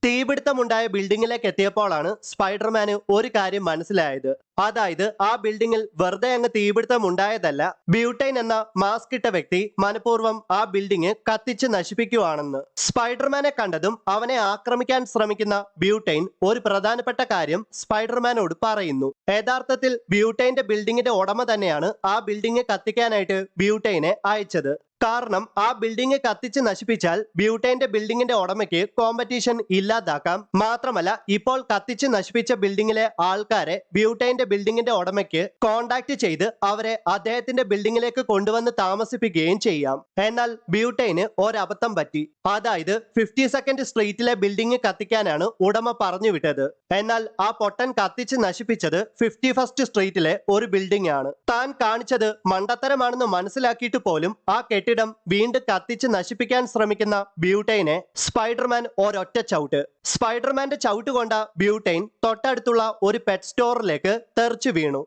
തീപിടുത്തമുണ്ടായ ബിൽഡിംഗിലേക്ക് എത്തിയപ്പോഴാണ് സ്പൈഡർമാന് ഒരു കാര്യം മനസ്സിലായത്. അതായത് ആ ബിൽഡിംഗിൽ വെറുതെ അങ്ങ് തീപിടുത്തം ഉണ്ടായതല്ല, ബ്യൂട്ടൈൻ എന്ന മാസ്ക് ഇട്ട വ്യക്തി മനഃപൂർവ്വം ആ ബിൽഡിംഗ് കത്തിച്ച് നശിപ്പിക്കുവാണെന്ന്. സ്പൈഡർമാനെ കണ്ടതും അവനെ ആക്രമിക്കാൻ ശ്രമിക്കുന്ന ബ്യൂട്ടൈൻ ഒരു പ്രധാനപ്പെട്ട കാര്യം സ്പൈഡർമാനോട് പറയുന്നു. യഥാർത്ഥത്തിൽ ബ്യൂട്ടൈന്റെ ബിൽഡിംഗിന്റെ ഉടമ തന്നെയാണ് ആ ബിൽഡിംഗ് കത്തിക്കാനായിട്ട് ബ്യൂട്ടൈനെ അയച്ചത്. കാരണം ആ ബിൽഡിംഗ് കത്തിച്ച് നശിപ്പിച്ചാൽ ബ്യൂട്ടൈന്റെ ബിൽഡിംഗിന്റെ ഉടമയ്ക്ക് കോമ്പറ്റീഷൻ ഇല്ലാതാക്കാം. മാത്രമല്ല, ഇപ്പോൾ കത്തിച്ച് നശിപ്പിച്ച ബിൽഡിംഗിലെ ആൾക്കാരെ ബ്യൂട്ടൈന്റെ ബിൽഡിംഗിന്റെ ഉടമയ്ക്ക് കോണ്ടാക്ട് ചെയ്ത് അവരെ അദ്ദേഹത്തിന്റെ ബിൽഡിംഗിലേക്ക് കൊണ്ടുവന്ന് താമസിപ്പിക്കുകയും ചെയ്യാം. എന്നാൽ ബ്യൂട്ടൈന് ഒരബദ്ധം പറ്റി. അതായത് 52nd സ്ട്രീറ്റിലെ ബിൽഡിംഗ് കത്തിക്കാനാണ് ഉടമ പറഞ്ഞു വിട്ടത്. എന്നാൽ ആ പൊട്ടൻ കത്തിച്ച് നശിപ്പിച്ചത് 51st സ്ട്രീറ്റിലെ ഒരു ബിൽഡിംഗ് ആണ്. താൻ കാണിച്ചത് മണ്ടത്തരമാണെന്ന് മനസ്സിലാക്കിയിട്ട് പോലും ആ കെട്ടിടം വീണ്ടും കത്തിച്ച് നശിപ്പിക്കാൻ ശ്രമിക്കുന്ന ബ്യൂട്ടൈനെ സ്പൈഡർമാൻ ഒരൊറ്റ ചവിട്ട്. സ്പൈഡർമാന്റെ ചവിട്ട് കൊണ്ട ബ്യൂട്ടൈൻ തൊട്ടടുത്തുള്ള ഒരു പെറ്റ് സ്റ്റോറിലേക്ക് തെറിച്ചു വീണു.